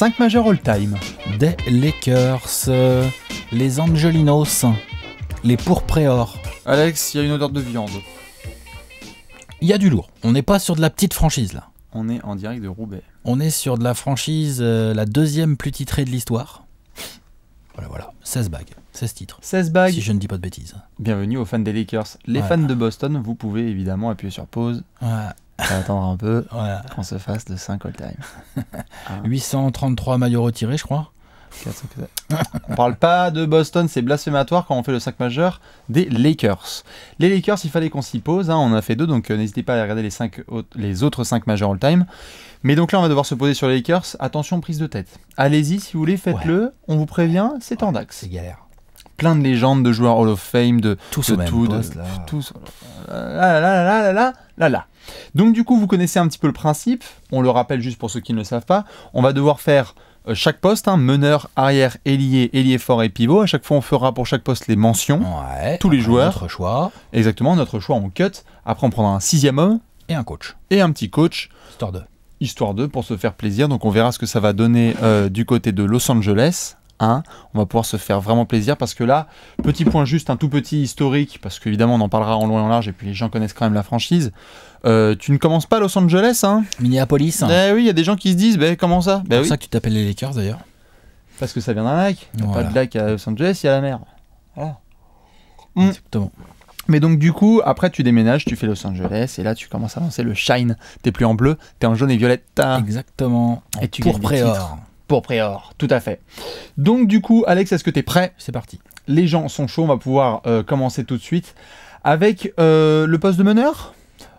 5 majeurs all-time. Des Lakers, les Angelinos, les Pourpréors. Alex, il y a une odeur de viande. Il y a du lourd. On n'est pas sur de la petite franchise là. On est en direct de Roubaix. On est sur de la franchise, la deuxième plus titrée de l'histoire. Voilà. 16 bagues, 16 titres. 16 bagues. Si je ne dis pas de bêtises. Bienvenue aux fans des Lakers. Les fans de Boston, vous pouvez évidemment appuyer sur pause. Attendre un peu qu'on se fasse de 5 all-time. 833 maillots retirés, je crois. On parle pas de Boston, c'est blasphématoire quand on fait le 5 majeur des Lakers. Les Lakers, il fallait qu'on s'y pose, on en a fait 2, donc n'hésitez pas à regarder les autres 5 majeurs all-time. Mais donc là, on va devoir se poser sur les Lakers. Attention, prise de tête. Allez-y, si vous voulez, faites-le. On vous prévient, c'est en dax. C'est galère. Plein de légendes, de joueurs Hall of Fame, de tous au même poste, là. Tous. Là. Donc du coup, vous connaissez un petit peu le principe. On le rappelle juste pour ceux qui ne le savent pas. On va devoir faire chaque poste, meneur, arrière, ailier fort et pivot. À chaque fois, on fera pour chaque poste les mentions. Tous les joueurs. Notre choix. Exactement, notre choix, on cut. Après, on prendra un 6e homme. Et un coach. Et un petit coach. Histoire de pour se faire plaisir. Donc on verra ce que ça va donner du côté de Los Angeles. On va pouvoir se faire vraiment plaisir parce que là, petit point juste, un tout petit historique, parce qu'évidemment on en parlera en long et en large et puis les gens connaissent quand même la franchise. Tu ne commences pas à Los Angeles, Minneapolis. Oui, il y a des gens qui se disent, comment ça? C'est pour ça que tu t'appelles les Lakers d'ailleurs. Parce que ça vient d'un lac. Il n'y a pas de lac à Los Angeles, il y a la mer. Voilà. Exactement. Mais donc du coup, après tu déménages, tu fais Los Angeles et là tu commences à lancer le shine. T'es plus en bleu, t'es en jaune et violette. Exactement. Et tu gagnes des titres. Pourpréor, tout à fait. Donc du coup, Alex, est-ce que t'es prêt? C'est parti. Les gens sont chauds, on va pouvoir commencer tout de suite avec le poste de meneur.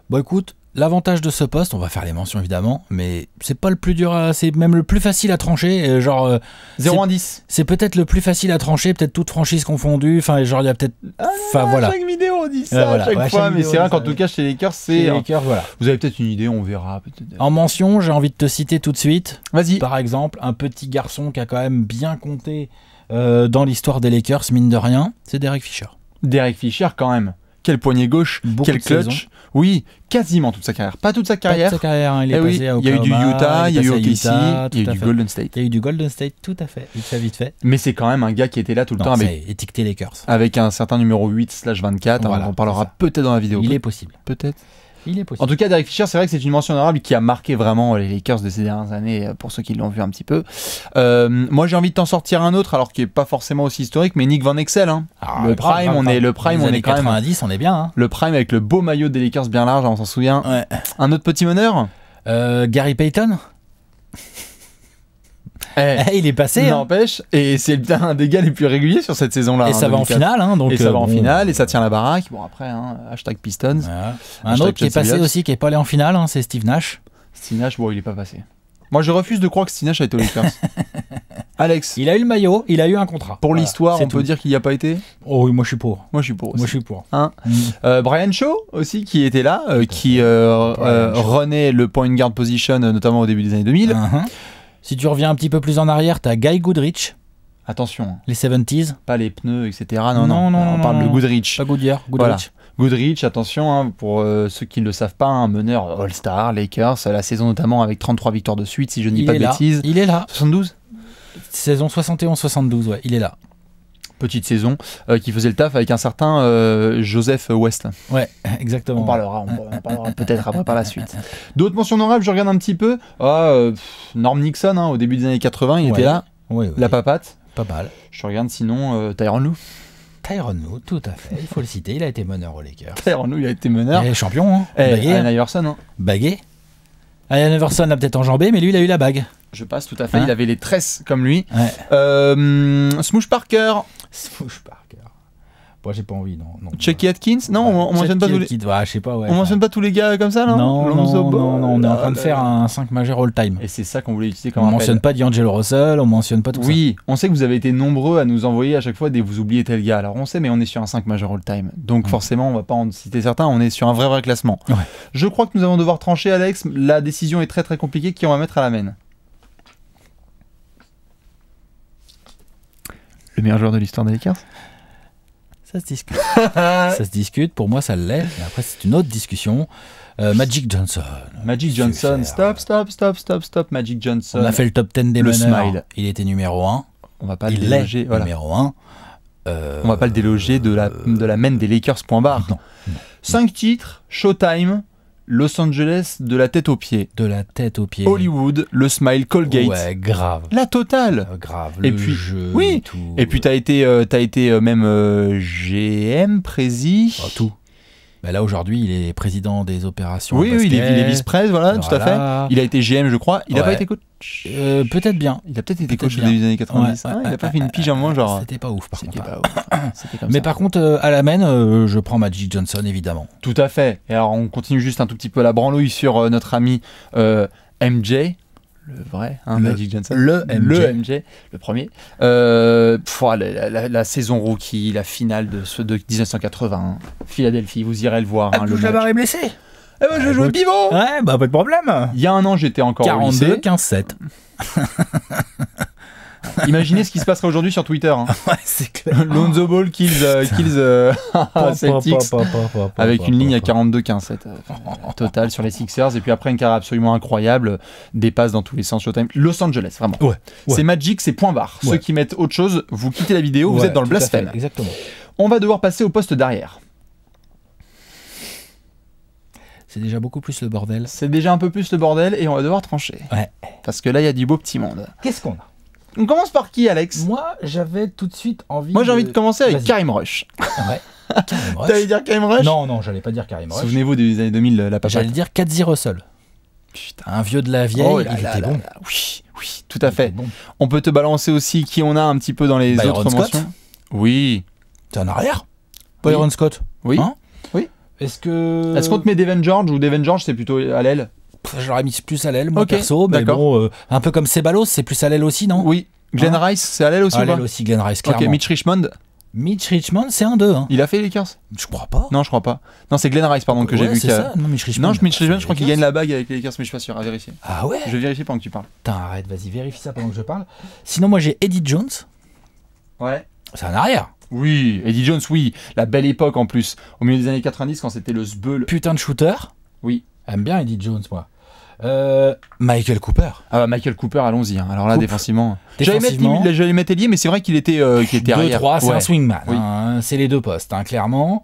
Bon écoute, l'avantage de ce poste, on va faire les mentions évidemment, mais c'est pas le plus dur, c'est même le plus facile à trancher, genre 0 à 10. C'est peut-être le plus facile à trancher, peut-être toute franchise confondue, enfin genre il y a peut-être voilà. Chaque vidéo on dit ça chaque fois, mais c'est vrai qu'en tout cas chez les Lakers, c'est voilà. Vous avez peut-être une idée, on verra peut-être. En mention, j'ai envie de te citer tout de suite. Vas-y. Par exemple, un petit garçon qui a quand même bien compté dans l'histoire des Lakers, mine de rien, c'est Derek Fisher. Derek Fisher quand même. Quel poignet gauche, quel clutch. Oui, quasiment toute sa carrière. Pas toute sa carrière. Pas toute sa carrière, il est passé à Oklahoma. Il y a eu du Utah, il y a eu OKC, il y a eu du Golden State. Il y a eu du Golden State, tout à fait, vite fait. Mais c'est quand même un gars qui était là tout le temps avec étiqueté Lakers. Avec un certain numéro 8/24, on en parlera peut-être dans la vidéo. Il est possible. Peut-être. Il est possible. En tout cas, Derek Fisher, c'est vrai que c'est une mention honorable qui a marqué vraiment les Lakers de ces dernières années, pour ceux qui l'ont vu un petit peu. Moi, j'ai envie de t'en sortir un autre, alors qui est pas forcément aussi historique, mais Nick Van Exel. Le prime, on est quand même. 90, on est bien. Le prime avec le beau maillot des Lakers bien large, on s'en souvient. Ouais. Un autre petit meneur. Gary Payton. Il est passé. N'empêche, et c'est un des gars les plus réguliers sur cette saison-là. Et ça va en finale. Et ça va en finale, et ça tient la baraque. Bon, après, hashtag Pistons. Voilà. Un autre qui est passé aussi, qui n'est pas allé en finale, c'est Steve Nash. Steve Nash, bon, il n'est pas passé. Moi, je refuse de croire que Steve Nash a été aux Lakers. Alex. Il a eu le maillot, il a eu un contrat. Pour l'histoire, on peut dire qu'il n'y a pas été? Oh oui, moi je suis pour. Moi je suis pour aussi. Brian Shaw aussi qui était là, qui renait le point guard position, notamment au début des années 2000. Si tu reviens un petit peu plus en arrière, t'as Guy Goodrich. Attention. Les 70s. Pas les pneus, etc. Non, on parle de Goodrich. Pas Goodyear, Goodrich. Voilà. Goodrich, attention, pour ceux qui ne le savent pas, un meneur All-Star, Lakers, la saison notamment avec 33 victoires de suite, si je ne dis pas de bêtises. Il est là. 72 Saison 71-72, ouais, il est là. Petite saison qui faisait le taf avec un certain Joseph West. Ouais, exactement. On parlera peut-être après par la suite. D'autres mentions honorables, je regarde un petit peu. Norm Nixon, au début des années 80, il était là. Ouais. La papate. Pas mal. Je regarde sinon Tyronn Lue. Tyronn Lue, tout à fait. Il faut le citer, il a été meneur aux Lakers. Tyronn Lue, il a été meneur. Il est champion. Allen Iverson. Bagué. Allen Iverson l'a peut-être enjambé, mais lui, il a eu la bague. Je passe tout à fait. Il avait les tresses comme lui. Smoosh Parker. Smoosh Parker. Moi, j'ai pas envie, non. Chucky Atkins. Non, on mentionne pas tous les. Je sais pas, ouais. On mentionne pas tous les gars comme ça, non? Non, on est en train de faire un 5 majeur all-time. Et c'est ça qu'on voulait utiliser comme on mentionne pas D'Angelo Russell, on mentionne pas tout ça. Oui, on sait que vous avez été nombreux à nous envoyer à chaque fois des vous oubliez tel gars. Alors on sait, mais on est sur un 5 majeur all-time. Donc forcément, on va pas en citer certains, on est sur un vrai classement. Ouais. Je crois que nous allons devoir trancher, Alex. La décision est très compliquée. Qui on va mettre à la main? Le meilleur joueur de l'histoire des Lakers? Ça se discute. Ça se discute. Pour moi, ça l'est. Mais après, c'est une autre discussion. Magic Johnson. Magic Johnson, stop, Magic Johnson. On a fait le top 10 des Le meneurs. smile. Il était numéro 1. On va pas le Il déloger. est Voilà. numéro 1. On va pas le déloger de la main des Lakers, point barre. Non. 5 titres, Showtime, Los Angeles de la tête aux pieds, De la tête aux pieds. Hollywood, le smile, Colgate, Ouais, grave. la totale. Grave. Et Le puis- jeu, oui. tout. Et puis t'as été même GM, prési. Oh, tout. Bah là, aujourd'hui, il est président des opérations. Oui, basket. il est vice-presse, voilà, tout à Voilà. fait. Il a été GM, je crois. Il a Ouais. pas été coach. Peut-être bien. Il a peut-être été Peut-être coach au bien. début des années 90. Ouais, Ah, il a pas fait une pige à un moment, genre. C'était pas ouf, par C'était contre. pas ouf. C'était comme Mais ça. par contre, à la main, je prends Magic Johnson, évidemment. Tout à fait. Et alors, on continue juste un tout petit peu la branlouille sur notre ami MJ, le vrai, hein, Le- Magic Johnson. le MJ. Le premier. La saison rookie, la finale de 1980, Philadelphie, vous irez le voir. Hein, le match. est blessé. Eh ben, je joue au pivot. Ouais, bah pas de problème. Il y a un an, j'étais encore au 42, lycée. 15-7. Imaginez ce qui se passerait aujourd'hui sur Twitter. Hein. Ouais, c'est clair. Lonzo Ball kills Celtics. Avec une ligne à 42-15-7 total sur les Sixers, et puis après une carrière absolument incroyable, des passes dans tous les sens. Showtime. Los Angeles, vraiment. Ouais. C'est Magic, c'est point barre. Ouais. Ceux qui mettent autre chose, vous quittez la vidéo, vous Ouais, êtes dans le tout à fait, blasphème. Exactement. On va devoir passer au poste d'arrière. C'est déjà beaucoup plus le bordel. C'est déjà un peu plus le bordel et on va devoir trancher. Ouais. Parce que là, il y a du beau petit monde. Qu'est-ce qu'on a? On commence par qui, Alex? Moi, j'avais tout de suite envie. Moi, j'ai envie de commencer avec Vas-y. Karim Rush. Ouais. Karim Rush. T'allais dire Karim Rush? Non, j'allais pas dire Karim Rush. Souvenez-vous des années 2000, la papate. J'allais dire Kadzi Russell. Putain. Un vieux de la vieille, Oh il là là était là bon. là. Oui, oui, tout à fait. Il était bon. On peut te balancer aussi qui on a un petit peu dans les Byron autres Scott. mentions. Oui. C'est un arrière. Oui. Byron Scott. Oui. Hein Oui. Est-ce qu'on te met Devin George ou Devin George c'est plutôt à l'aile? je l'aurais mis plus à l'aile, moi Ok, perso, mais d'accord. bon, un peu comme Ceballos, c'est plus à l'aile aussi, non? Oui. Glenn Hein Rice, c'est à l'aile aussi À ou pas? l'aile aussi, Glenn Rice, Ok, clairement. Mitch Richmond, Mitch Richmond, c'est un 2. Hein. il a fait les Lakers? Je crois pas. Non, je crois pas. Non, c'est Glenn Rice, pardon, que j'ai Ouais, vu. c'est qu'il y a- ça. Non, Mitch Richmond. Non, Mitch Richmond, je crois qu'il gagne la. la bague avec les Lakers, mais je suis pas sûr, à vérifier. Ah ouais? Je vais vérifier pendant que tu parles. Putain, arrête, vas-y, vérifie ça pendant que je parle. Sinon, moi j'ai Eddie Jones. Ouais. C'est un arrière. Oui, Eddie Jones, oui. La belle époque en plus. Au milieu des années 90, quand c'était le Sbeul. Putain de shooter. Oui. J'aime bien Eddie Jones, moi. Michael Cooper. Ah bah, Michael Cooper, allons-y. Hein. Alors là, Coupe. défensivement. Défensivement. J'allais mettre ailier, mais c'est vrai qu'il était arrière. 2-3, c'est Ouais. un swingman. Oui. Hein, c'est les deux postes, hein, clairement.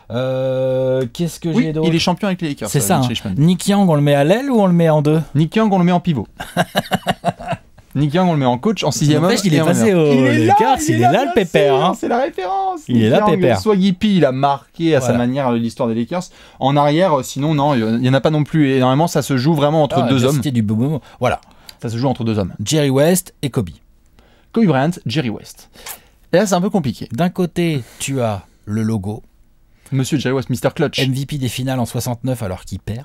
Qu'est-ce que Oui, j'ai d'autre? il est champion avec les Lakers. C'est ça. Mitch Hein. Richmond. Nick Young, on le met à l'aile ou on le met en 2? Nick Young, on le met en pivot. Nick Young, on le met en coach, en sixième homme. N'empêche, il et est en passé meneur. au Lakers, il est là, le bien pépère, sûr, hein. C'est la référence. Il Nick est là, Young, pépère. Swaggy P, il a marqué à sa Voilà. manière l'histoire des Lakers. En arrière, sinon, non, il n'y en a pas non plus énormément. Ça se joue vraiment entre deux hommes. C'était du beau moment. Voilà. Ça se joue entre deux hommes. Jerry West et Kobe. Kobe Bryant, Jerry West. Et là, c'est un peu compliqué. D'un côté, tu as le logo, Monsieur Jerry West, Mr. Clutch. MVP des finales en 69 alors qu'il perd.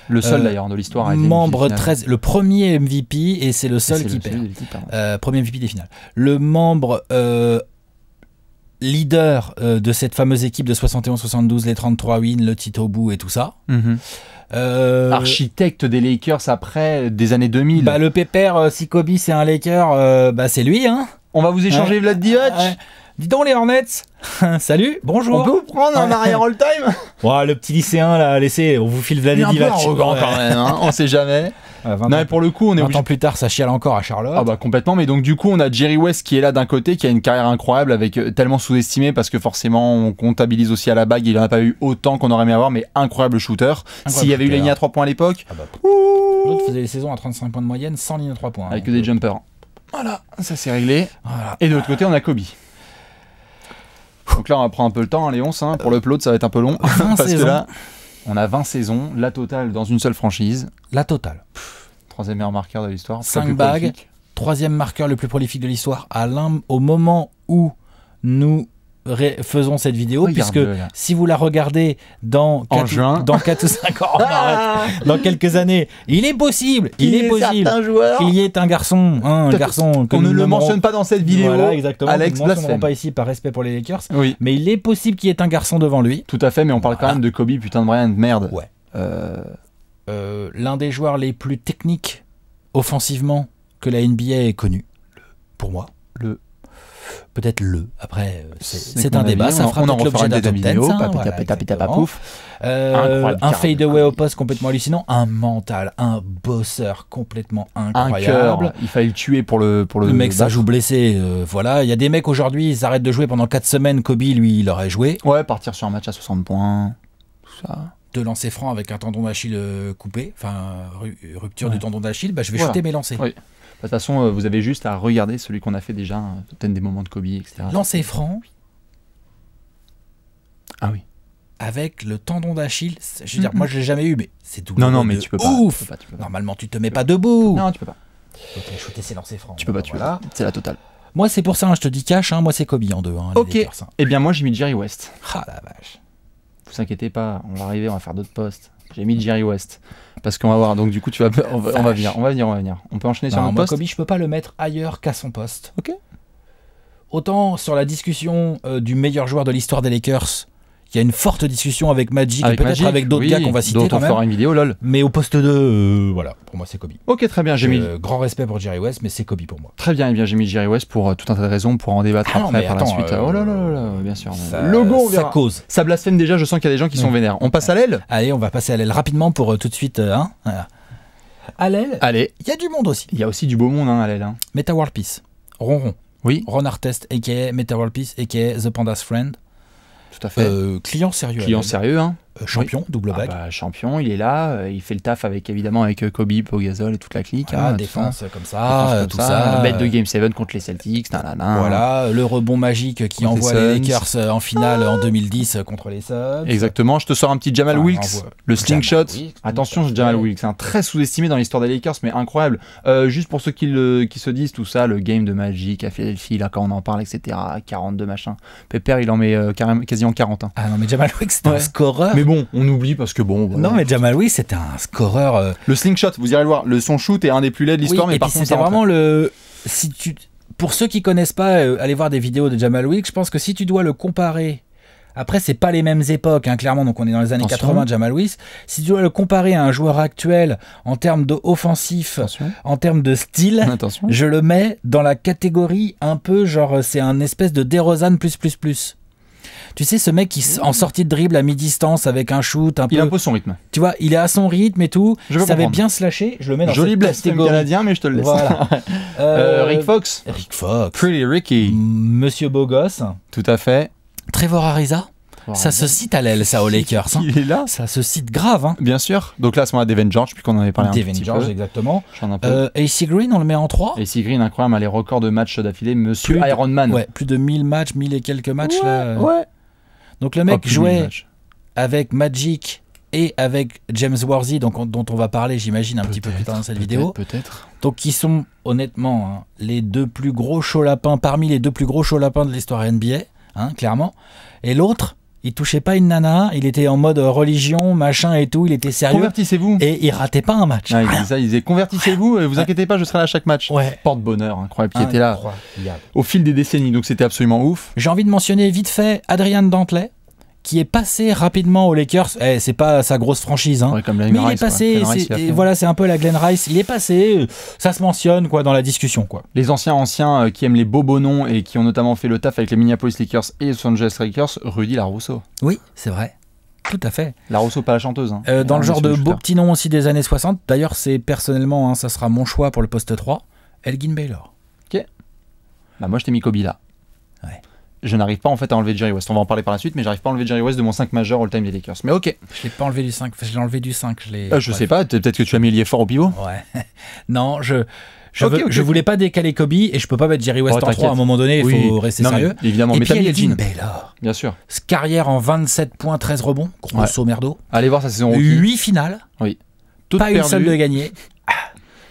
Le seul d'ailleurs de l'histoire. à être Membre MVP final. 13, le premier MVP et c'est le seul C'est qui le perd. seul qui perd. Premier MVP des finales. Le membre leader de cette fameuse équipe de 71-72, les 33 wins, le Tito Bou et tout ça. Mhm. Architecte des Lakers après des années 2000. Bah, le pépère, si Kobe c'est un Laker, bah, c'est lui. Hein. On va vous échanger Vlad Divac. Ouais. Dis donc les Hornets. Salut, bonjour. On peut vous prendre un arrière all-time? Ouais, le petit lycéen là, laissez, on vous file Il est un peu Vlad arrogant quand même, hein. On sait jamais. 20 Non, mais pour le coup, on est 20 obligé. ans plus tard, ça chiale encore à Charlotte. Ah bah complètement, mais donc du coup on a Jerry West qui est là d'un côté, qui a une carrière incroyable, avec tellement sous-estimé parce que forcément on comptabilise aussi à la bague, il n'en a pas eu autant qu'on aurait aimé avoir, mais incroyable shooter. S'il y avait eu la ligne à 3 points à l'époque, Ah bah, l'autre faisait les saisons à 35 points de moyenne sans ligne à 3 points. avec Donc, des jumpers. Voilà, ça c'est réglé. Voilà. Et de l'autre côté on a Kobe. Donc là on va prendre un peu le temps, hein, Léon, hein, pour l'upload ça va être un peu long, 20 parce saisons. que là on a 20 saisons, la totale dans une seule franchise, La totale. troisième meilleur marqueur de l'histoire. 5 plus bagues. prolifique. Troisième marqueur le plus prolifique de l'histoire au moment où nous faisons cette vidéo, Regarde-le, puisque là. si vous la regardez dans En 4, juin. dans 4 ou 5 ans, dans quelques années, il est possible qu'il joueurs y ait un garçon, que on ne nous le nommerons- mentionne pas dans cette vidéo. Voilà, exactement. Alex Nous ne mentionnerons blasphème. pas ici par respect pour les Lakers, Oui, mais il est possible qu'il y ait un garçon devant lui. tout à fait, mais on parle quand Voilà. même de Kobe, putain de Bryant, merde. Ouais. Euh, L'un des joueurs les plus techniques offensivement que la NBA ait connu, pour moi. peut-être Après, c'est mon un débat. avis, Ça fera on en peut-être refera l'objet d'un une top vidéo. 10, hein, Papita, voilà, péta, péta, exactement. pouf. Incroyable, Un carrément. fadeaway au poste complètement hallucinant, un mental, un bosseur complètement Un incroyable. cœur. Il fallait le tuer pour le Le mec, ça battre. joue blessé. Voilà, il y a des mecs aujourd'hui, ils arrêtent de jouer pendant 4 semaines. Kobe, lui, il aurait joué. Ouais, partir sur un match à 60 points. Tout ça. De lancer franc avec un tendon d'Achille coupé, enfin rupture du tendon d'Achille, bah, je vais Voilà. shooter mes lancers. Oui. De toute façon, vous avez juste à regarder celui qu'on a fait déjà, peut-être des moments de Kobe, etc. Lancer franc Ah oui. avec le tendon d'Achille, je veux dire, moi je l'ai jamais eu, mais c'est douloureux. Non, mais de tu peux pas. ouf. Tu peux pas, tu peux pas. Normalement, tu te mets pas debout. Non, tu peux pas. Donc shooter, c'est lancer franc. Tu peux pas tuer. Voilà. C'est la totale. Moi, c'est pour ça, hein, je te dis cash, hein, moi c'est Kobe en 2. Hein, les Ok. Lakers, hein. Eh bien, moi, j'ai mis Jerry West. Ah la vache. Vous inquiétez pas, on va arriver, on va faire d'autres postes. J'ai mis Jerry West. Parce qu'on va voir. Donc, du coup, on va venir. On peut enchaîner sur Non, notre moi, poste. Kobe, je peux pas le mettre ailleurs qu'à son poste. Ok. Autant sur la discussion du meilleur joueur de l'histoire des Lakers, il y a une forte discussion avec Magic et peut-être avec d'autres gars qu'on va citer dont quand on même. fera une vidéo, lol. Mais au poste 2, voilà, pour moi c'est Kobe. Ok, très bien, j'ai mis. Grand respect pour Jerry West, mais c'est Kobe pour moi. Très bien, eh bien j'ai mis Jerry West pour tout un tas de raisons, pour en débattre Ah non, après mais par attends, la suite. Oh là là là là, bien sûr. Logo, on ça verra. cause. Ça blasphème déjà, je sens qu'il y a des gens qui sont vénères. On passe à l'aile. Allez, on va passer à l'aile rapidement pour tout de suite. Voilà. À l'aile, Allez, il y a du monde aussi. il y a aussi du beau monde à l'aile. Meta World Peace, Ronron, Oui, Ron Artest, a.k.a. Meta World Peace, a.k.a. The Panda's Friend. tout à fait. Client sérieux. Client à l'aile. sérieux, hein. Champion, double Ah bague. bah, champion, il est là, il fait le taf évidemment avec Kobe, Pogazol et toute la clique. Voilà, hein, défense comme tout ça, ça, tout ça. bête de Game 7 contre les Celtics, Voilà, le rebond magique qui Contre envoie les les Suns. Lakers en finale en 2010 contre les Suns. Exactement, je te sors un petit Jamal Enfin, Wilkes, envoie- le Jamal slingshot. Wilkes, Attention, tout à fait. Jamal Wilkes, c'est un très sous-estimé dans l'histoire des Lakers, mais incroyable. Juste pour ceux qui se disent tout ça, le game de Magic à Philadelphie, là quand on en parle, etc. 42 machin. Pepper, il en met quasiment 40. Hein. Ah non, mais Jamal Wilkes, c'était Ouais. un scoreur. Mais bon, on oublie parce que bon. Voilà. Non, mais Jamal Wilkes, c'était un scoreur. Le slingshot, vous irez le voir. Son shoot est un des plus laids de l'histoire, Oui, mais et par puis contre, c'était ça vraiment le. Si tu... Pour ceux qui connaissent pas, allez voir des vidéos de Jamal Wilkes. Je pense que si tu dois le comparer. Après, c'est pas les mêmes époques, hein, clairement. Donc, on est dans les années Attention. 80, Jamal Wilkes. Si tu dois le comparer à un joueur actuel en termes d'offensif, Attention. en termes de style, Attention. je le mets dans la catégorie un peu genre, c'est un espèce de DeRozan plus. Tu sais, ce mec qui, en sortie de dribble à mi-distance avec un shoot un Il peu. impose son rythme. Tu vois, il est à son rythme et tout. Je Il veux savait comprendre. bien se lâcher. Je le mets dans Joli cette blasphème catégorie. canadien, mais je te le laisse. Voilà. Rick Fox. Rick Fox. Pretty Ricky. Monsieur Beau Gosse. Tout à fait. Trevor Ariza. Ça se cite à l'aile, ça, aux Lakers. Hein. Il est là. Ça se cite grave. Hein. Bien sûr. Donc là, à ce moment-là, Devin George, puisqu'on en avait parlé un Devin petit George, peu. exactement. J'en ai un peu. AC Green, on le met en 3. Et C. Green, incroyable, a les records de matchs d'affilée. Monsieur Plus de- Iron Man. Ouais, plus de 1000 matchs, 1000 et quelques matchs. là. Ouais. Donc le Oh, mec plus de 1000 jouait matchs. avec Magic et avec James Worthy, donc, dont on va parler, j'imagine, un petit peu plus tard dans cette vidéo. Peut-être. Donc qui sont honnêtement hein, les deux plus gros chauds lapins, parmi les deux plus gros chauds lapins de l'histoire NBA, hein, clairement. Et l'autre, il touchait pas une nana, il était en mode religion, machin et tout, il était sérieux. Convertissez-vous. Et il ratait pas un match. Ah, il Rien. disait ça, il disait convertissez-vous et vous inquiétez pas, je serai là à chaque match. Ouais. Porte-bonheur, incroyable, qui était là Incroyable. au fil des décennies, donc c'était absolument ouf. J'ai envie de mentionner vite fait Adrian Dantley, qui est passé rapidement aux Lakers. C'est pas sa grosse franchise, hein. Ouais, comme la Mais il Rice, est passé, quoi. Glenn Rice, il a fait. voilà, c'est un peu la Glenn Rice. Il est passé, ça se mentionne quoi dans la discussion quoi. Les anciens qui aiment les beaux noms et qui ont notamment fait le taf avec les Minneapolis Lakers et les Los Angeles Lakers, Rudy Larousseau. Oui, c'est vrai, tout à fait. Larousseau, pas la chanteuse. Hein. Dans le genre de Monsieur beaux Shooter. petits noms aussi des années 60. D'ailleurs, c'est personnellement, hein, ça sera mon choix pour le poste 3. Elgin Baylor. Bah, moi, je t'ai mis Kobe là. Ouais. Je n'arrive pas en fait à enlever Jerry West. On va en parler par la suite, mais j'arrive pas à enlever Jerry West de mon 5 majeur all-time des Lakers. Mais ok. Je l'ai pas enlevé du 5, je l'ai enlevé du 5. Je bref. sais pas, peut-être que tu as mis l'effort au pivot. Ouais. Non, je Ok. je voulais pas décaler Kobe et je peux pas mettre Jerry West Oh, en 3 t'inquiète. à un moment donné, il Oui. faut rester Non, mais sérieux. évidemment, Et mais puis t'as mis Elgin Elgin. Baylor. Bien sûr. Carrière en 27 points, 13 rebonds, grosso merdo. Allez voir sa saison rookie. 8 finales, Toute pas une perdue. seule de gagnée.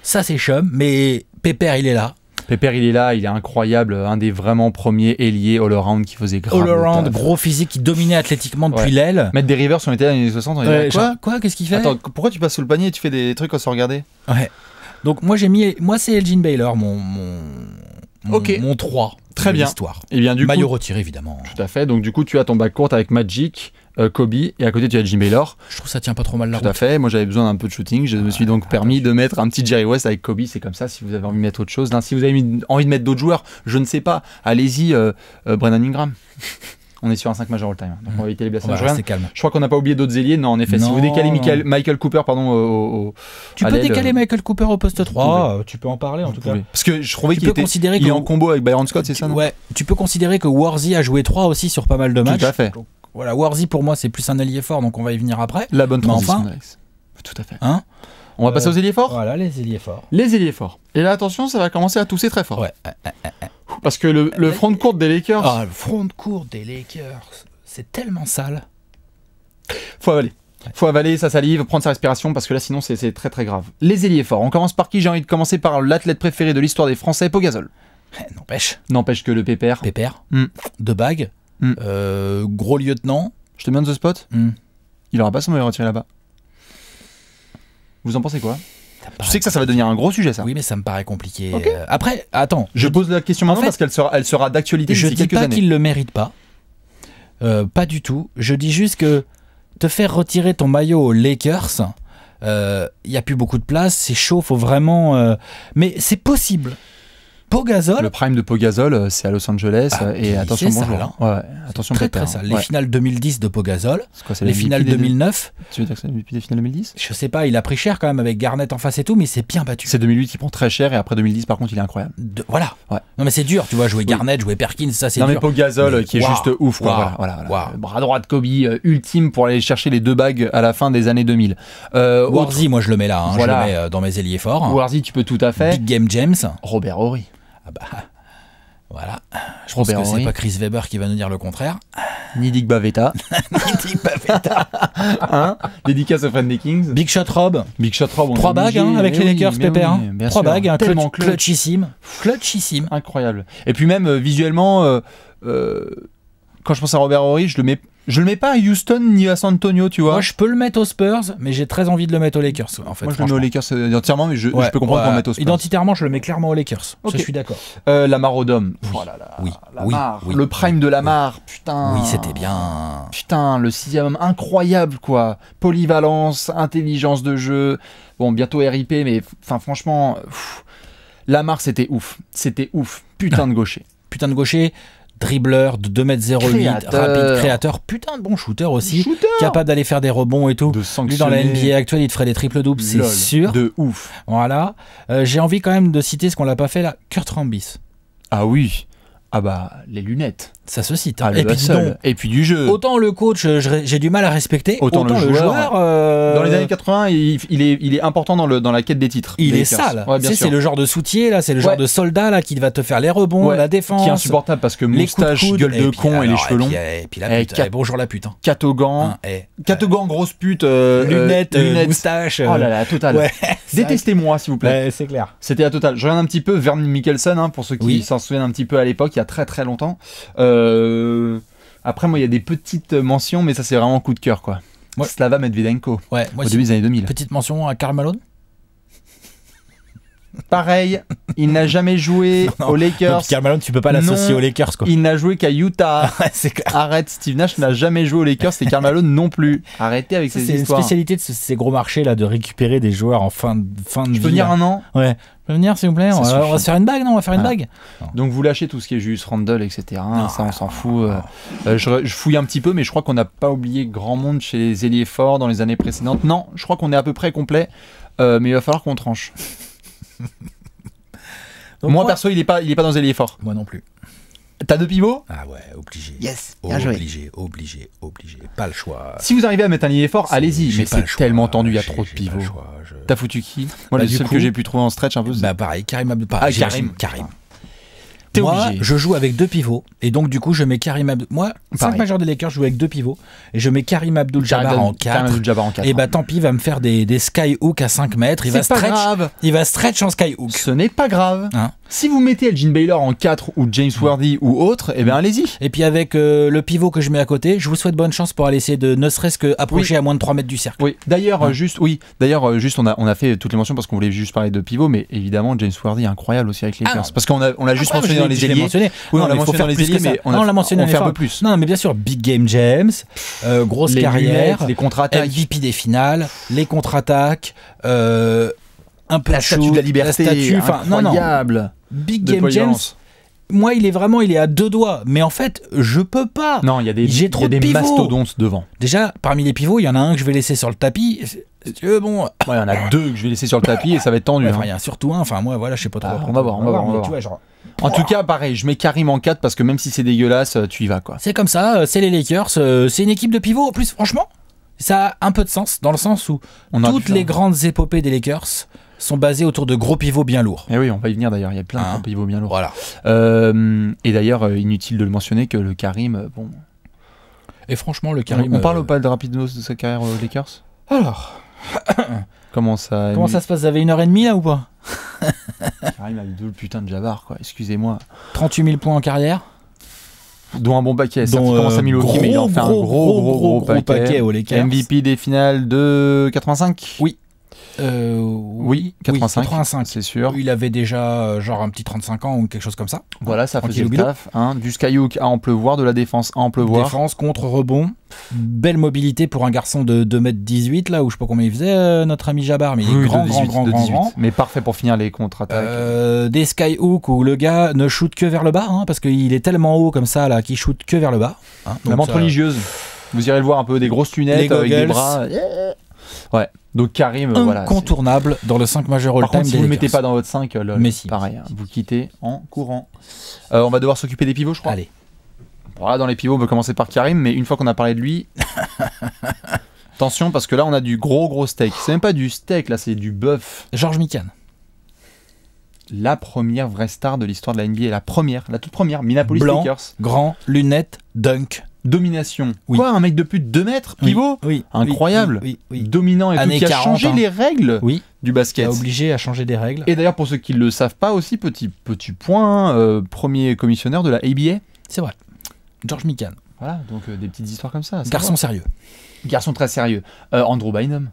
Ça c'est chum, mais Pépère il est là. Pepper, il est là, il est incroyable. Un des vraiment premiers ailiers all-around qui faisait grave. All le around, taf. gros physique, qui dominait athlétiquement depuis Ouais. l'aile. Mettre des Rivers, on était dans les années 60, on est Ouais, là, quoi Qu'est-ce qu'il fait? Attends, pourquoi tu passes sous le panier et tu fais des trucs sans regarder? Ouais. Donc moi c'est Elgin Baylor, mon Ok. 3 Très de bien. l'histoire. Et bien du Maillot coup, retiré évidemment. tout à fait. Donc du coup, tu as ton backcourt avec Magic, Kobe, et à côté tu as Jim Baylor. Je trouve que ça tient pas trop mal la Tout route. à fait. Moi, j'avais besoin d'un peu de shooting. Je me suis donc permis de mettre un petit Jerry West avec Kobe. C'est comme ça. Si vous avez envie de mettre autre chose, là, si vous avez envie de mettre d'autres joueurs, je ne sais pas. Allez-y, Brandon Ingram. On est sur un 5 majeur all-time. Donc on va éviter les blessures. C'est calme. Je crois qu'on n'a pas oublié d'autres ailiers. Non, en effet. Si vous décalez Michael Cooper, pardon, tu peux décaler Michael Cooper au poste 3. Tu peux en parler en tout cas. Parce que je trouvais qu'il est en combo avec Byron Scott, c'est ça, non? Ouais. Tu peux considérer que Worthy a joué 3 aussi sur pas mal de matchs. Tout à fait. Donc, voilà, Worthy pour moi c'est plus un ailier fort, donc on va y venir après. La bonne transition, enfin, Alex. Tout à fait. Hein, on va passer aux ailiers forts. Voilà, les ailiers forts. Les ailiers forts. Et là, attention, ça va commencer à tousser très fort. Ouais. Parce que le front de courte des Lakers. Ah, le front de courte des Lakers, c'est tellement sale. Faut avaler. Faut avaler sa salive, prendre sa respiration, parce que là, sinon, c'est très très grave. Les ailiers forts. On commence par qui? J'ai envie de commencer par l'athlète préféré de l'histoire des Français, Pau Gasol. N'empêche que le pépère. De bague. Gros lieutenant. Je te mets on the spot. Il aura pas son maillot retiré là-bas. Vous en pensez quoi? Tu sais que ça va devenir un gros sujet, ça. Oui, mais ça me paraît compliqué. Okay. Après, attends. Je pose la question maintenant parce qu'elle sera d'actualité d'ici quelques années. Je dis pas qu'il le mérite pas. Pas du tout. Je dis juste que te faire retirer ton maillot aux Lakers, il n'y a plus beaucoup de place, c'est chaud, faut vraiment... mais c'est possible. Pau Gasol. Le prime de Pau Gasol, c'est à Los Angeles. Et attention, bonjour. Sale, hein. Ouais, attention, très très sale. Les finales 2010 de Pau Gasol. Les finales 2009. Tu veux dire que c'est depuis les finales 2010? Je sais pas, il a pris cher quand même avec Garnett en face et tout, mais c'est bien battu. C'est 2008 qui prend très cher et après 2010, par contre, il est incroyable. Voilà. Ouais. Non, mais c'est dur, tu vois, jouer Garnett, jouer Perkins, ça c'est dur. Non, mais Pau Gasol qui est juste ouf, quoi. Voilà. Le bras droit de Kobe, ultime pour aller chercher les 2 bagues à la fin des années 2000. Worthy, moi je le mets là, je le mets dans mes ailiers forts. Worthy, tu peux tout à fait. Big Game James. Robert Horry. Ah bah. Voilà. Je pense que c'est pas Chris Webber qui va nous dire le contraire. Ni Dick Bavetta. Dick Bavetta. Hein? Dédicace aux Friends des Kings. Big Shot Rob. 3 bagues avec les Lakers, Pépère. 3 bagues, clutchissime. Incroyable. Et puis même visuellement, quand je pense à Robert Horry, je le mets pas à Houston ni à San Antonio, tu vois. Moi, je peux le mettre aux Spurs, mais j'ai très envie de le mettre aux Lakers, en fait. Moi, je le mets aux Lakers entièrement, mais je peux comprendre qu'on le mette aux Spurs. Identitairement, je le mets clairement aux Lakers. Okay. Ça, je suis d'accord. Lamar Odom. Oui. Le prime de Lamar, putain. Oui, c'était bien. Putain, le 6e homme, incroyable, quoi. Polyvalence, intelligence de jeu. Bon, bientôt RIP, mais franchement, Lamar, c'était ouf. Putain de gaucher. Dribbleur de 2m08, rapide, créateur, putain de bon shooter aussi, capable d'aller faire des rebonds et tout. Lui dans la NBA actuelle, il te ferait des triples-doubles, c'est sûr. De ouf. Voilà. J'ai envie quand même de citer ce qu'on l'a pas fait là, Kurt Rambis. Ah oui. Ah bah, les lunettes. Ça se cite. Et puis du jeu. Autant le coach, j'ai du mal à respecter. Autant le joueur. Dans les années 80, il est important dans la quête des titres. Il est sale. Ouais, c'est le genre de soutier, là, c'est le genre de soldat là, qui va te faire les rebonds, la défense. Qui est insupportable parce que moustache, gueule de con et les cheveux longs. Et puis la pute. Bonjour la pute. Catogan, grosse pute. Lunettes, moustache. Oh là là, total. Ouais, détestez-moi, s'il vous plaît. Ouais, c'est clair. C'était à total. Je regarde un petit peu Vern Mikkelsen, pour ceux qui s'en souviennent un petit peu à l'époque, il y a très très longtemps. Après, moi, il y a des petites mentions, mais ça, c'est vraiment coup de cœur, quoi. Slava Medvedenko, au début des années 2000. Petite mention à Karl Malone. Pareil, il n'a jamais joué aux Lakers. Karl Malone, tu peux pas l'associer aux Lakers, quoi. Il n'a joué qu'à Utah. C'est clair. Arrête, Steve Nash n'a jamais joué aux Lakers, et Karl Malone non plus. Arrêtez avec ces histoires. C'est une spécialité de ces gros marchés là, de récupérer des joueurs en fin de vie. Je peux venir un an. Ouais. Je peux venir, s'il vous plaît. On va se faire une bague, non? On va faire une bague. Donc vous lâchez tout ce qui est Julius Randle, etc. Ça, on s'en fout. Je fouille un petit peu, mais je crois qu'on n'a pas oublié grand monde chez les ailiers forts dans les années précédentes. Non, je crois qu'on est à peu près complet, mais il va falloir qu'on tranche. Donc moi, perso, il est pas dans les ailiers forts. Moi non plus. T'as 2 pivots? Ah ouais, obligé. Yes, obligé. Pas le choix. Si vous arrivez à mettre un ailier fort, allez-y. Mais c'est tellement tendu, il y a trop de pivots. T'as foutu qui? Moi, le seul que j'ai pu trouver en stretch un peu. Pareil, Karim Abdul. Karim. Moi, je joue avec 2 pivots et donc du coup, je mets Karim Abdul. Moi, 5 majeurs des Lakers, je joue avec 2 pivots et je mets Karim Abdul-Jabbar en 4. Et bah tant pis, il va me faire des skyhooks à 5 mètres. Il va stretch en skyhook. Ce n'est pas grave. Si vous mettez Elgin Baylor en 4 ou James Worthy ou autre, eh bien allez-y. Et puis avec le pivot que je mets à côté, je vous souhaite bonne chance pour aller essayer de ne serait-ce que approcher à moins de 3 mètres du cercle. Oui. D'ailleurs, Hein. juste, on a fait toutes les mentions parce qu'on voulait juste parler de pivot, mais évidemment, James Worthy est incroyable aussi avec les Lakers. non. Parce qu'on l'a juste Ah, mentionné je dans l'ai- les je l'ai ailiers. mentionné. Oui, Non, on l'a mais faut mentionné dans faire les plus que ailiers, ça. mais Non, on l'a mentionné on fait un fort. peu plus. Non, mais bien sûr, Big Game James, grosse Les carrière, lunettes, les contre-attaques. MVP des finales, les contre-attaques, un peu La de statue shoot, de la liberté, la statue, enfin, non, incroyable. Big de Game James, polyvalence. moi, il est à 2 doigts. Mais en fait, je peux pas. Non, il y a des, J'ai il y trop a de des pivots. mastodontes devant. Déjà, parmi les pivots, il y en a un que je vais laisser sur le tapis. Si tu veux, bon. Ouais, il y en a 2 que je vais laisser sur le tapis et ça va être tendu. Enfin, hein. il y en a surtout un. Enfin, moi, voilà, je sais pas trop. Ah, on va voir, mais voir. tu vois, genre, En tout cas, pareil, je mets Karim en 4 parce que même si c'est dégueulasse, tu y vas quoi. c'est comme ça, c'est les Lakers. C'est une équipe de pivots. En plus, franchement, ça a un peu de sens, dans le sens où On aurait pu toutes faire- les grandes épopées des Lakers sont basées autour de gros pivots bien lourds. Eh oui, on va y venir d'ailleurs, il y a plein Hein. de pivots bien lourds. Voilà. Et d'ailleurs, inutile de le mentionner que le Karim, bon. Et franchement, le Karim. On parle pas de rapidement de sa carrière aux Lakers. Alors, Comment ça comment ça se passe? Vous avez 1h30 là ou pas? Karim a eu 2 putain de Jabbar, quoi, excusez-moi. 38 000 points en carrière. Dont un bon paquet, certes, Dont, il commence à Milwaukee, mais il en fait un gros paquet. aux Lakers. MVP des finales de 85. Oui. Oui, 85, 85. c'est sûr. Il avait déjà genre un petit 35 ans ou quelque chose comme ça. Voilà, ça faisait Tranquillou le bilou. taf. Hein. Du skyhook à en pleuvoir, de la défense à en pleuvoir. Défense, contre, rebond. Belle mobilité pour un garçon de 2m18, là où je sais pas combien il faisait, notre ami Jabbar, mais il est Oui, grand, de 18, grand. Mais parfait pour finir les contre-attaques. Des skyhooks où le gars ne shoot que vers le bas, hein, parce qu'il est tellement haut comme ça, là, qu'il shoot que vers le bas. Hein. La Donc, montre ça- religieuse. Vous irez le voir un peu des grosses lunettes Les avec des goggles. bras. Ouais. Donc Karim, voilà. Incontournable dans le 5 majeur Par all-time contre, si des vous ne le Lakers. mettez pas dans votre 5, lol, Mais si. pareil, hein, vous quittez en courant. On va devoir s'occuper des pivots, je crois. Allez. Voilà, dans les pivots, on peut commencer par Karim, mais une fois qu'on a parlé de lui, attention, parce que là, on a du gros steak. C'est même pas du steak, là, c'est du bœuf. George Mikan. La première vraie star de l'histoire de la NBA, la toute première, Minneapolis Blanc. Lakers. Grand, lunettes, dunk. Domination. Oui. Quoi, un mec de plus de 2 mètres, pivot Oui. Incroyable. Oui. Dominant et tout, Années qui a 40, changé hein. les règles Oui. du Qui basket. a obligé à changer des règles. Et d'ailleurs, pour ceux qui ne le savent pas aussi, petit point, premier commissionneur de la ABA. C'est vrai. George Mikan. Voilà, donc des petites histoires comme ça. Garçon sérieux. Garçon très sérieux. Andrew Bynum.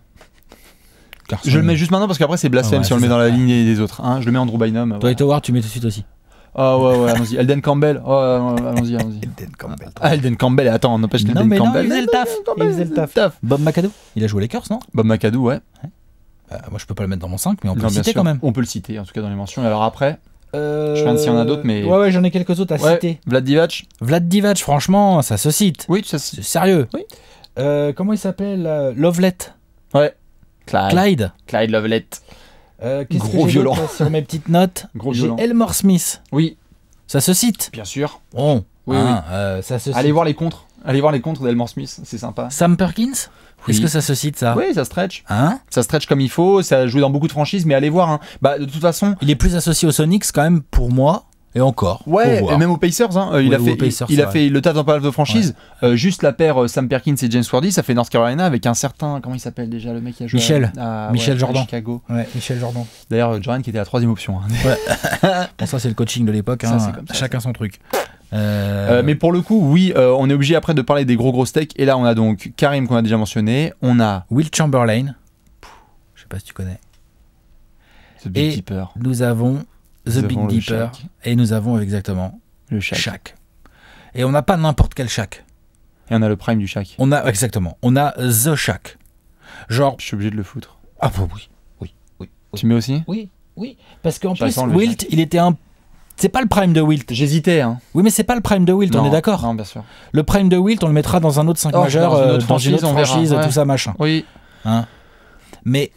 Garçon... Je le mets juste maintenant parce qu'après c'est blasphème Ah ouais, si on le c'est met ça. dans la ligne des autres. Hein, je le mets Andrew Bynum. Toi, Voilà. Howard, tu mets tout de suite aussi. Ah ouais, allons-y. Elden Campbell. Allons-y. Ah, Elden Campbell, attends, on n'empêche Non, Elden mais non, Campbell. il faisait le taf. Il faisait le taf. Bob McAdoo. Il a joué aux Lakers, non? Bob McAdoo, ouais. Moi, je peux pas le mettre dans mon 5, mais on peut Non, le bien citer sûr. quand même. On peut le citer, en tout cas dans les mentions. Et alors après, je me demande s'il y en a d'autres, mais. Ouais, j'en ai quelques autres à citer. Vlad Divac. Vlad Divac, franchement, ça se cite. Oui, ça C'est sérieux. Oui. Comment il s'appelle Lovelett. Ouais. Clyde. Clyde Lovelett. Qu'est-ce Gros que j'ai violent. d'autre, là, sur mes petites notes? Gros J'ai violent. Elmore Smith. Oui, Ça se cite. bien sûr. Bon. Oui, ça se cite. Allez voir les contres. Allez voir les contres d'Elmore Smith, c'est sympa. Sam Perkins. Oui. Est-ce que ça se cite, ça? Oui, ça stretch. Hein? Ça stretch comme il faut, ça a joué dans beaucoup de franchises, mais allez voir. Hein. Bah, de toute façon, Il est plus associé aux Sonics quand même pour moi. Et encore. ouais, faut voir. et même aux Pacers, hein, il Ouais, a ou fait, aux Pacers, il a c'est fait le tas dans pas mal de franchises. Juste la paire Sam Perkins et James Worthy, ça fait North Carolina avec un certain, comment il s'appelle déjà le mec qui a joué Michel. Michel ouais, Jordan. à Chicago. Ouais, Michel Jordan. D'ailleurs, Jordan qui était la 3e option. Hein. Bon, ça, c'est le coaching de l'époque. Ça, Hein. c'est comme ça, Chacun son truc. Mais pour le coup, oui, on est obligé après de parler des gros steaks. Et là, on a donc Karim qu'on a déjà mentionné. On a Will Chamberlain. Je sais pas si tu connais. The Big Et Dipper, nous avons The Nous Big avons le Dipper. Shaq. Et nous avons exactement le Shaq. Shaq. Et on n'a pas n'importe quel Shaq. Et on a le prime du Shaq. On a, exactement, on a The Shaq. Genre. Je suis obligé de le foutre. Ah, bah oui. Tu mets aussi Oui. Parce qu'en plus, J'attends le Wilt, il était un. C'est pas le prime de Wilt. J'hésitais, hein. Oui, mais c'est pas le prime de Wilt, on Non, est d'accord. Non, bien sûr. Le prime de Wilt, on le mettra dans un autre 5 Oh, majeur, dans une autre dans une franchise, autre on verra, franchise, ouais. tout ça, machin. Oui. Hein. Mais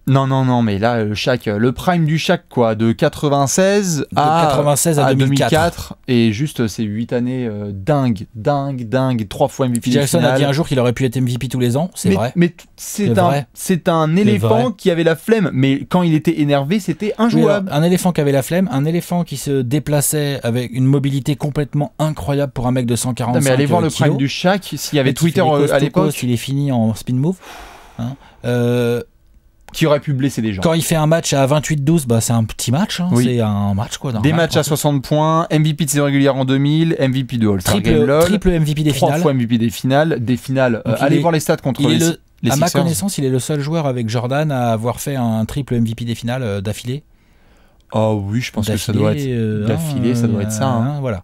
Non, mais là, le Shaq, le prime du Shaq, quoi, de 96 de 96 à 2004. Et juste ces 8 années dingue, 3 fois MVP Phil des Jackson a finales. dit un jour qu'il aurait pu être MVP tous les ans, c'est vrai. Mais C'est vrai. c'est un éléphant vrai. qui avait la flemme, mais quand il était énervé, c'était Oui, injouable. alors, un éléphant qui avait la flemme, un éléphant qui se déplaçait avec une mobilité complètement incroyable pour un mec de 145 Non, mais allez voir le kilos. prime du Shaq, s'il y avait Mec qui Twitter fait des coast à to l'époque. coast, il est fini en spin move. Hein. qui aurait pu blesser des gens. Quand il fait un match à 28-12, bah, c'est un petit match. Hein. Oui. C'est un match, quoi. Des matchs à 60 points, MVP de saison régulière en 2000, MVP de All-Star Game LOL, triple MVP des 3 finales. fois MVP des finales. Donc, allez voir les stats contre les à ma Sixers. connaissance, il est le seul joueur avec Jordan à avoir fait un triple MVP des finales d'affilée. Oh oui, je pense que ça doit être d'affilée, ça doit être ça. Hein. Voilà.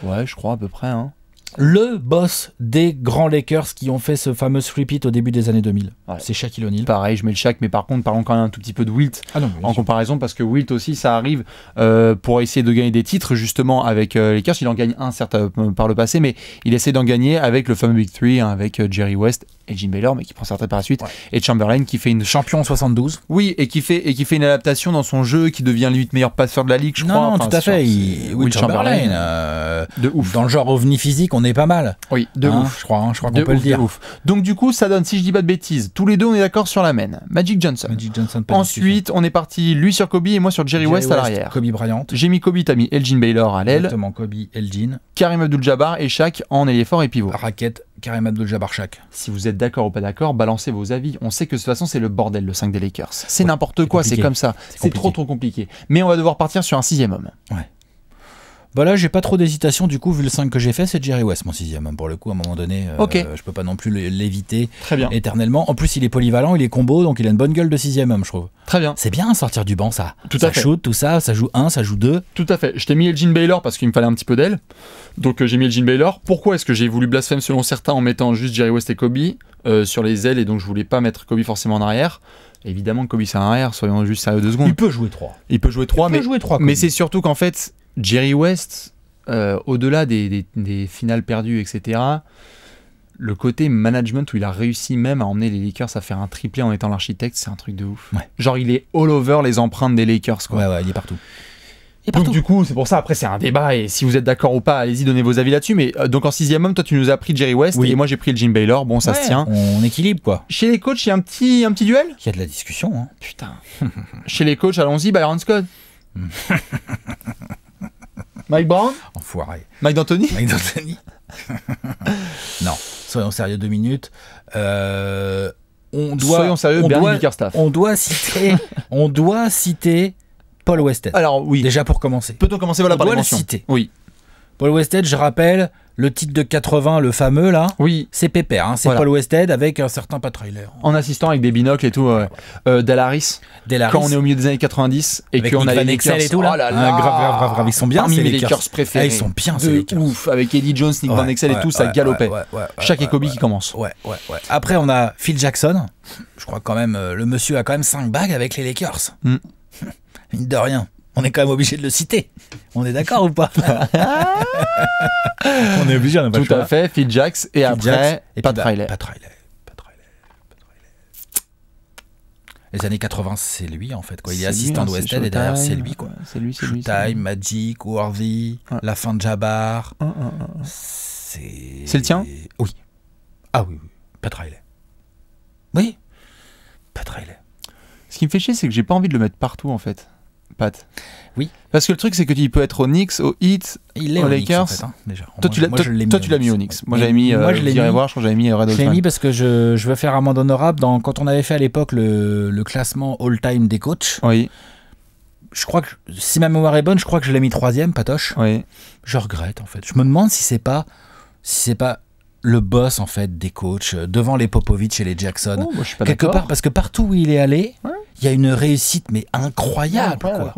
Ouais, je crois à peu près. Hein. Le boss des grands Lakers qui ont fait ce fameux repeat au début des années 2000. Ouais. C'est Shaquille O'Neal. Pareil, je mets le Shaq, mais par contre, parlons quand même un tout petit peu de Wilt en comparaison, parce que Wilt aussi, ça arrive pour essayer de gagner des titres, justement, avec les Lakers. Il en gagne un, certes, par le passé, mais il essaie d'en gagner avec le fameux Big Three, hein, avec Jerry West et Jim Baylor, mais qui prend sa retraite par la suite, et Chamberlain qui fait une... Champion en 72. Oui, et qui fait une adaptation dans son jeu, qui devient limite meilleur passeur de la ligue, je crois. Non, tout à fait. Will Chamberlain, de ouf. Dans le genre ovni physique, on est pas mal. Oui, de ouf. Je crois qu'on peut le dire. Ouf. Donc du coup, ça donne, si je dis pas de bêtises, tous les deux, on est d'accord sur la main. Magic Johnson. Ensuite, on est parti, lui sur Kobe et moi sur Jerry West à l'arrière. Kobe Bryant. J'ai mis Kobe, t'as mis Elgin Baylor à l'aile. Exactement, Kobe, Elgin. Karim Abdul-Jabbar et Shaq en ailier fort et pivot. Raquette, Karim Abdul-Jabbar, Shaq. Si vous êtes d'accord ou pas d'accord, balancez vos avis. On sait que de toute façon, c'est le bordel, le 5 des Lakers. C'est n'importe quoi, c'est comme ça. C'est trop compliqué. Mais on va devoir partir sur un 6e homme. Ouais. Bah là, j'ai pas trop d'hésitation, du coup, vu le 5 que j'ai fait, c'est Jerry West, mon 6e homme. Pour le coup, à un moment donné, je peux pas non plus l'éviter éternellement. En plus, il est polyvalent, il est combo, donc il a une bonne gueule de 6e homme, je trouve. Très bien. C'est bien sortir du banc, ça. Tout à fait. Ça shoot, tout ça, ça joue 1, ça joue 2. Tout à fait. Je t'ai mis Elgin Baylor parce qu'il me fallait un petit peu d'aile. Donc j'ai mis Elgin Baylor. Pourquoi est-ce que j'ai voulu blasphème selon certains en mettant juste Jerry West et Kobe sur les ailes, et donc je voulais pas mettre Kobe forcément en arrière. Évidemment, Kobe c'est en arrière, soyons juste sérieux 2 secondes. Il peut jouer 3. Mais c'est surtout qu'en fait, Jerry West, au-delà des finales perdues, etc., le côté management où il a réussi même à emmener les Lakers à faire un triplé en étant l'architecte, c'est un truc de ouf. Ouais. Genre, il est all over les empreintes des Lakers, quoi. Ouais, il est partout. Donc du coup, c'est pour ça, après c'est un débat, et si vous êtes d'accord ou pas, allez-y, donnez vos avis là-dessus. Mais donc en 6e homme, toi tu nous as pris Jerry West, et moi j'ai pris le Jim Baylor, bon ça se tient. On équilibre quoi. Chez les coachs, il y a un petit duel. Il y a de la discussion, hein. Putain. Chez les coachs, allons-y, Byron Scott. Mike Brown. Enfoiré. Mike D'Antoni. Non, soyons sérieux 2 minutes. Soyons sérieux, Bernie Bickerstaff. On doit citer Paul Westhead. Alors oui. Déjà pour commencer. Peut-on commencer par les mentions ? Citer. Oui. Paul Westhead, je rappelle, le titre de 80, le fameux là. Oui. C'est pépère, hein, c'est Paul Westhead avec un certain Pat Riley. En assistant avec des binocles et tout. Dell Harris. Quand on est au milieu des années 90 et qu'on a les Lakers et tout là. Oh là là. Grave, ils sont bien. Parmi mes Lakers préférés. Ils sont bien ces Lakers. Ouf, avec Eddie Jones, Nick Van Exel et tout, ça galopait. Shaq et Kobe qui commencent. Ouais. Après on a Phil Jackson. Je crois quand même le monsieur a quand même 5 bagues avec les Lakers. Mine de rien. On est quand même obligé de le citer. On est d'accord ou pas? On est obligé, on n'a pas le choix. Tout à fait, Phil Jackson et après Pat Riley. Pat Riley. Les années 80, c'est lui en fait. Quoi. Il est assistant de Westhead et derrière, c'est lui. Quoi. C'est lui. Showtime, Magic, Worthy, la fin de Jabbar. C'est le tien? Oui. Ah oui. Pat Riley. Oui. Pat Riley. Ce qui me fait chier, c'est que j'ai pas envie de le mettre partout en fait. Pat. Oui. Parce que le truc, c'est que tu peux être au Knicks, au Heat, aux Lakers. En fait, hein, déjà. Toi, tu l'as mis au Knicks. Moi, j'avais mis. Je crois que j'avais mis Red Hot. Je l'ai mis parce que je veux faire amende honorable. Quand on avait fait à l'époque le classement all-time des coachs. Oui. Je crois que, si ma mémoire est bonne, je crois que je l'ai mis 3e, Patoche. Oui. Je regrette, en fait. Je me demande si c'est pas le boss, en fait, des coachs, devant les Popovich et les Jackson. Oh, moi, je suis pas quelque d'accord. part, parce que partout où il est allé, il y a une réussite, mais incroyable, quoi.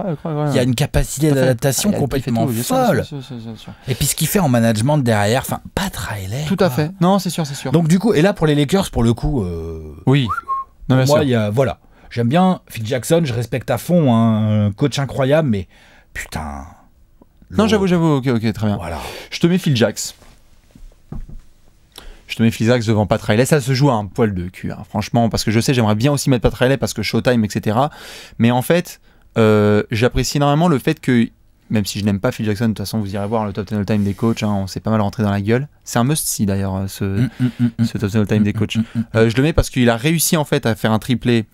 Il y a une capacité d'adaptation complètement folle. Sûr. Et puis ce qu'il fait en management derrière, enfin, Pat Riley. Tout à fait. Non, c'est sûr. Donc du coup, et là pour les Lakers, pour le coup, oui. Non, bien moi, sûr. voilà. J'aime bien Phil Jackson, je respecte à fond, un coach incroyable, mais putain. Non, j'avoue, ok, très bien. Voilà. Je te mets Phil Jackson. Je te mets Phil Jackson devant Pat Riley. Ça se joue à un poil de cul, hein, franchement, parce que je sais, j'aimerais bien aussi mettre Pat Riley parce que Showtime, etc. Mais en fait, j'apprécie énormément le fait que, même si je n'aime pas Phil Jackson, de toute façon, vous irez voir le Top 10 All-Time des coachs, hein, on s'est pas mal rentré dans la gueule. C'est un must-see d'ailleurs, ce Top 10 All-Time des coachs. Je le mets parce qu'il a réussi en fait à faire un triplé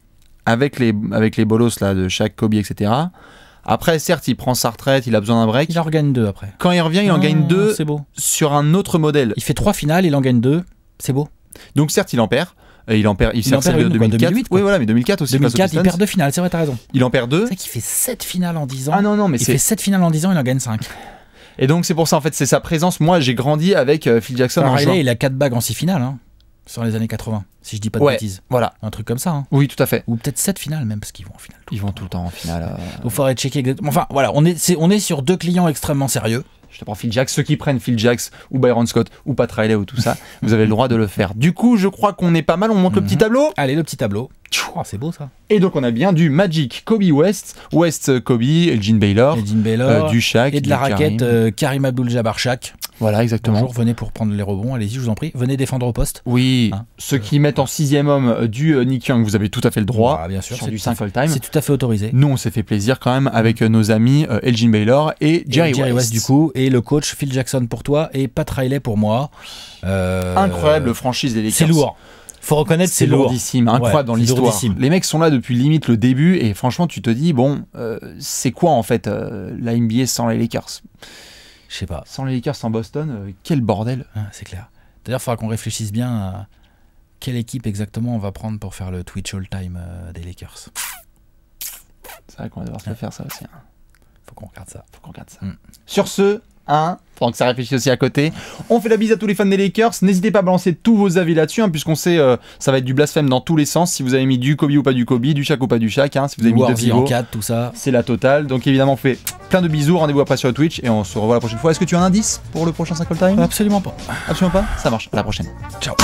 avec les bolos là, de Shaq, Kobe, etc. Après, certes, il prend sa retraite, il a besoin d'un break. Il en gagne 2 après. Quand il revient, il en gagne 2 c'est beau. sur un autre modèle. Il fait 3 finales, il en gagne 2, c'est beau. Donc certes, il en perd. Et il en perd, il en perd une, 2004. 2008, quoi. Oui, voilà, mais 2004 aussi. 2004, il perd 2 finales, c'est vrai, t'as raison. Il en perd 2. C'est vrai qu'il fait 7 finales en 10 ans. Ah non, mais il fait 7 finales en 10 ans, il en gagne 5. Et donc, c'est pour ça, en fait, c'est sa présence. Moi, j'ai grandi avec Phil Jackson en Riley, jouant. il a 4 bagues en 6 finales, hein, sur les années 80, si je dis pas de bêtises. Voilà. Un truc comme ça. Hein. Oui, tout à fait. Ou peut-être 7 finales, même, parce qu'ils vont en finale. Ils vont tout le temps en finale. Il faudrait checker exactement. Enfin, voilà, on est sur 2 clients extrêmement sérieux. Je te prends Phil Jackson. Ceux qui prennent Phil Jackson ou Byron Scott ou Pat Riley ou tout ça, vous avez le droit de le faire. Du coup, je crois qu'on est pas mal. On monte le petit tableau. Allez, le petit tableau. Oh, c'est beau ça. Et donc, on a bien du Magic, Kobe West, Kobe, Elgin Baylor, du Shaq. Et de la raquette Karim Abdul-Jabbar Shaq. Voilà, exactement. Bonjour, venez pour prendre les rebonds. Allez-y, je vous en prie. Venez défendre au poste. Oui, hein, ceux qui mettent en 6e homme du Nick Young, vous avez tout à fait le droit. Bien sûr, sur du 5 all-time. C'est tout à fait autorisé. Nous, on s'est fait plaisir quand même avec nos amis Elgin Baylor et Jerry West. Du coup, et le coach Phil Jackson pour toi et Pat Riley pour moi. Incroyable franchise des Lakers. C'est lourd. Faut reconnaître, c'est lourdissime, incroyable dans l'histoire. Les mecs sont là depuis limite le début et franchement, tu te dis, bon, c'est quoi en fait la NBA sans les Lakers? Je sais pas. Sans les Lakers, sans Boston, quel bordel. C'est clair. D'ailleurs, il faudra qu'on réfléchisse bien à quelle équipe exactement on va prendre pour faire le Twitch All-Time des Lakers. C'est vrai qu'on va devoir se le faire ça aussi. Hein. Faut qu'on regarde ça. Sur ce, pendant que ça réfléchit aussi à côté, on fait la bise à tous les fans des Lakers. N'hésitez pas à balancer tous vos avis là-dessus, puisqu'on sait ça va être du blasphème dans tous les sens. Si vous avez mis du Kobe ou pas du Kobe, du Shaq ou pas du Shaq, si vous avez mis 2 pivots, en 4, tout ça, c'est la totale. Donc évidemment, on fait plein de bisous. Rendez-vous après sur Twitch et on se revoit la prochaine fois. Est-ce que tu as un indice pour le prochain 5 all-time? Absolument pas. Absolument pas. Ça marche. À la prochaine. Ciao.